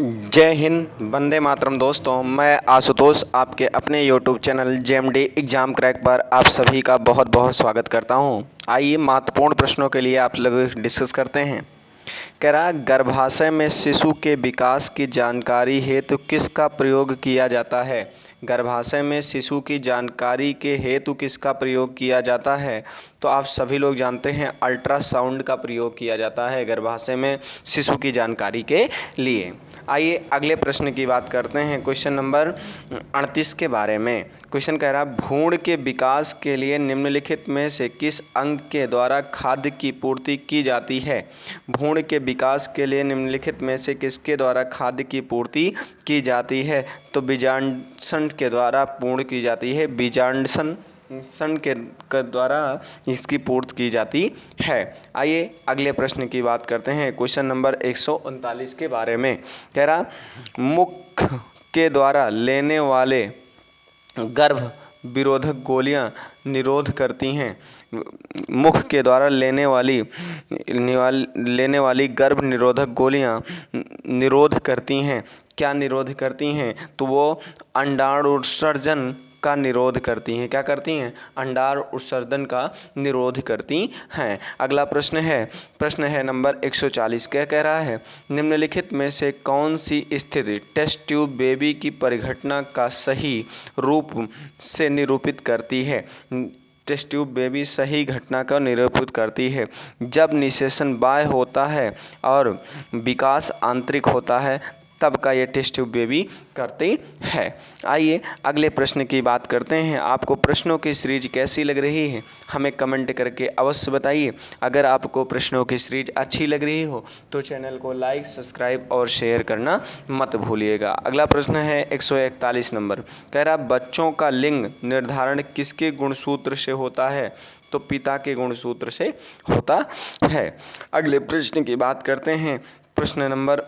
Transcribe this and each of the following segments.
जय हिंद, वंदे मातरम। दोस्तों, मैं आशुतोष आपके अपने YouTube channel JMD exam crack पर आप सभी का बहुत बहुत स्वागत करता हूं। आइए महत्वपूर्ण प्रश्नों के लिए आप लोग डिस्कस करते हैं। कह रहा, गर्भाशय में शिशु के विकास की जानकारी हेतु किसका प्रयोग किया जाता है? गर्भाशय में शिशु की जानकारी के हेतु किसका प्रयोग किया जाता है? तो आप सभी लोग जानते हैं अल्ट्रासाउंड का प्रयोग किया जाता है गर्भाशय में शिशु की जानकारी के लिए। आइए अगले प्रश्न की बात करते हैं, क्वेश्चन नंबर 38 के बारे में। क्वेश्चन कह रहा, भ्रूण के विकास के लिए निम्नलिखित में से किस अंग के द्वारा खाद्य की पूर्ति की जाती है? भ्रूण के विकास के लिए निम्नलिखित में से किसके द्वारा खाद्य की पूर्ति की जाती है? तो बीजांडसन के द्वारा पूर्ण की जाती है। बीजांडसन के द्वारा इसकी पूर्ति की जाती है। आइए अगले प्रश्न की बात करते हैं, क्वेश्चन नंबर 139 के बारे में। कह रहा, मुख के द्वारा लेने वाले गर्भ विरोधक गोलियां निरोध करती हैं। मुख के द्वारा लेने वाली गर्भ निरोधक गोलियां निरोध करती हैं। क्या निरोध करती हैं? तो वो अंडाणु उत्सर्जन का निरोध करती हैं। क्या करती हैं? अंडाणु उत्सर्जन का निरोध करती हैं। अगला प्रश्न है नंबर 140। क्या कह रहा है? निम्नलिखित में से कौन सी स्थिति टेस्ट ट्यूब बेबी की परिघटना का सही रूप से निरूपित करती है? टेस्ट ट्यूब बेबी सही घटना का निरूपित करती है जब निषेचन बाह्य होता है और विकास आंतरिक होता है, तब का ये टेस्ट ट्यूब बेबी करती है। आइए अगले प्रश्न की बात करते हैं। आपको प्रश्नों की सीरीज कैसी लग रही है हमें कमेंट करके अवश्य बताइए। अगर आपको प्रश्नों की सीरीज अच्छी लग रही हो तो चैनल को लाइक, सब्सक्राइब और शेयर करना मत भूलिएगा। अगला प्रश्न है 141 नंबर। कह रहा, बच्चों का लिंग निर्धारण किसके गुणसूत्र से होता है? तो पिता के गुणसूत्र से होता है। अगले प्रश्न की बात करते हैं, प्रश्न नंबर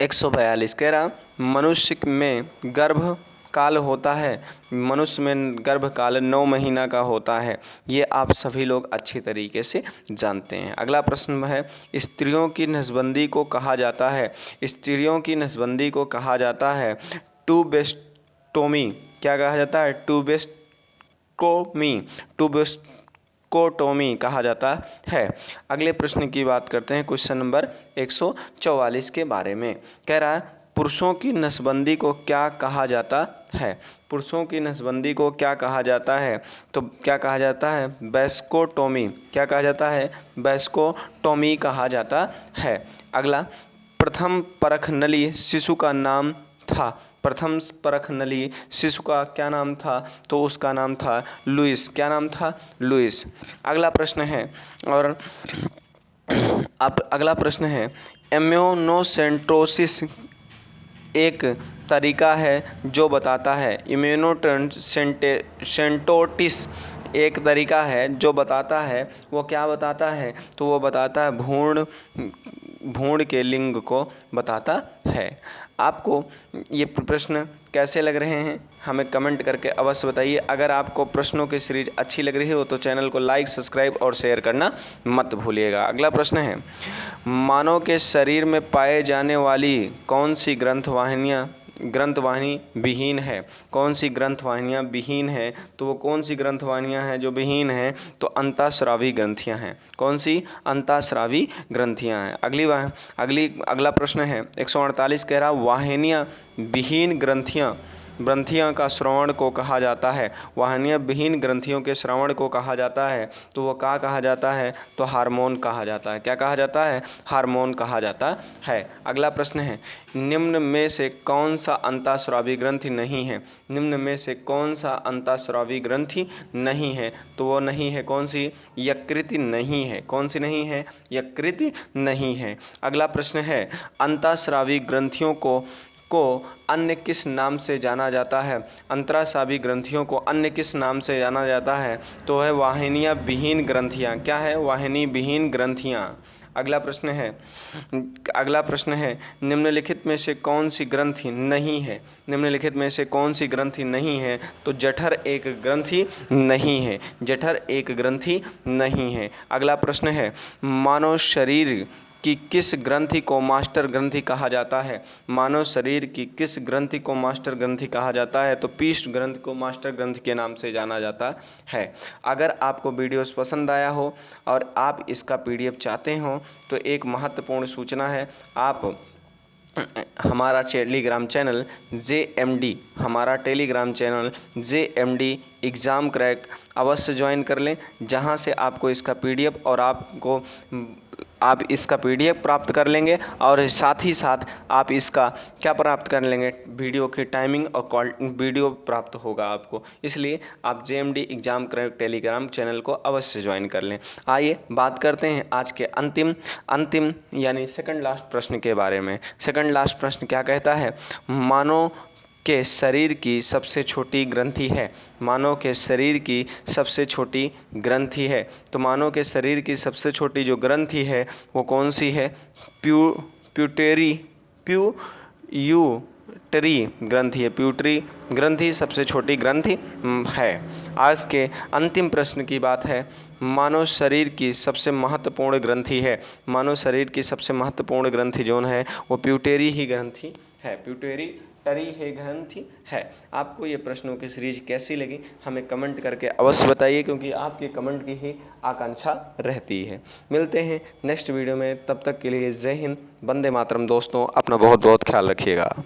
142। कह रहा, मनुष्य में गर्भ काल होता है। मनुष्य में गर्भ काल 9 महीना का होता है। ये आप सभी लोग अच्छी तरीके से जानते हैं। अगला प्रश्न है, स्त्रियों की नसबंदी को कहा जाता है। स्त्रियों की नसबंदी को कहा जाता है ट्यूबेक्टोमी। क्या कहा जाता है? ट्यूबेक्टोमी कहा जाता है। अगले प्रश्न की बात करते हैं, क्वेश्चन नंबर 144 के बारे में। कह रहा है, पुरुषों की नसबंदी को क्या कहा जाता है? पुरुषों की नसबंदी को क्या कहा जाता है? तो क्या कहा जाता है? वैस्कोटोमी। क्या कहा जाता है? वैस्कोटोमी कहा जाता है। अगला, प्रथम परख नली शिशु का नाम था। प्रथम परख नली शिशु का क्या नाम था? तो उसका नाम था लुइस। क्या नाम था? लुइस। अगला प्रश्न है, और अब अगला प्रश्न है, इम्यूनोसेंटोसिस एक तरीका है जो बताता है। इम्यूनोसेंटोसिस एक तरीका है जो बताता है। वो क्या बताता है? तो वो बताता है भ्रूण के लिंग को बताता है। आपको ये प्रश्न कैसे लग रहे हैं हमें कमेंट करके अवश्य बताइए। अगर आपको प्रश्नों की सीरीज अच्छी लग रही हो तो चैनल को लाइक, सब्सक्राइब और शेयर करना मत भूलिएगा। अगला प्रश्न है, मानव के शरीर में पाए जाने वाली कौन सी ग्रंथवाहिनी विहीन है? कौन सी ग्रंथवाहिनियाँ विहीन है? तो वो कौन सी ग्रंथवाहिनियाँ हैं जो विहीन हैं? तो अंतःस्रावी ग्रंथियाँ हैं। कौन सी? अंतःस्रावी ग्रंथियाँ हैं। अगला प्रश्न है 148। कह रहा, वाहिनियाँ विहीन ग्रंथियाँ का श्रवण को कहा जाता है। वाहिनियाँ विहीन ग्रंथियों के श्रवण को कहा जाता है। तो वो क्या कहा जाता है? तो हार्मोन कहा जाता है। क्या कहा जाता है? हार्मोन कहा जाता है। अगला प्रश्न है, निम्न में से कौन सा अंतःस्रावी ग्रंथि नहीं है? निम्न में से कौन सा अंतःस्रावी ग्रंथि नहीं है? तो वो नहीं है कौन सी? यकृत नहीं है। कौन सी नहीं है? यकृत नहीं है। अगला प्रश्न है, अंतःस्रावी ग्रंथियों को अन्य किस नाम से जाना जाता है? अंतःस्रावी ग्रंथियों को अन्य किस नाम से जाना जाता है? तो है वाहिनियाँ विहीन ग्रंथियाँ। क्या है? वाहिनी विहीन ग्रंथियाँ। अगला प्रश्न है, निम्नलिखित में से कौन सी ग्रंथि नहीं है? निम्नलिखित में से कौन सी ग्रंथि नहीं है? तो जठर एक ग्रंथि नहीं है। जठर एक ग्रंथि नहीं है। अगला प्रश्न है, मानव शरीर की किस ग्रंथि को मास्टर ग्रंथि कहा जाता है? मानव शरीर की किस ग्रंथि को मास्टर ग्रंथि कहा जाता है? तो पीष्ठ ग्रंथि को मास्टर ग्रंथि के नाम से जाना जाता है। अगर आपको वीडियोस पसंद आया हो और आप इसका PDF चाहते हो तो एक महत्वपूर्ण सूचना है, आप हमारा Telegram channel JMD exam crack अवश्य ज्वाइन कर लें, जहां से आपको इसका PDF और आप इसका PDF प्राप्त कर लेंगे और साथ ही साथ आप इसका क्या प्राप्त कर लेंगे, वीडियो की टाइमिंग और वीडियो प्राप्त होगा आपको। इसलिए आप JMD exam crack Telegram channel को अवश्य ज्वाइन कर लें। आइए बात करते हैं आज के अंतिम यानी सेकंड लास्ट प्रश्न के बारे में। सेकंड लास्ट प्रश्न क्या कहता है? मानव के शरीर की सबसे छोटी ग्रंथि है। मानव के शरीर की सबसे छोटी ग्रंथि है। तो मानव के शरीर की सबसे छोटी जो ग्रंथि है वो कौन सी है? प्यूटरी ग्रंथि है। प्यूटरी ग्रंथि सबसे छोटी ग्रंथि है। आज के अंतिम प्रश्न की बात है, मानव शरीर की सबसे महत्वपूर्ण ग्रंथि है। मानव शरीर की सबसे महत्वपूर्ण ग्रंथि जो है वो प्यूटरी ही ग्रंथि है। प्यूटरी है ग्रंथि है। आपको ये प्रश्नों की सीरीज कैसी लगी हमें कमेंट करके अवश्य बताइए, क्योंकि आपके कमेंट की ही आकांक्षा रहती है। मिलते हैं नेक्स्ट वीडियो में, तब तक के लिए जय हिंद, वंदे मातरम। दोस्तों अपना बहुत बहुत ख्याल रखिएगा।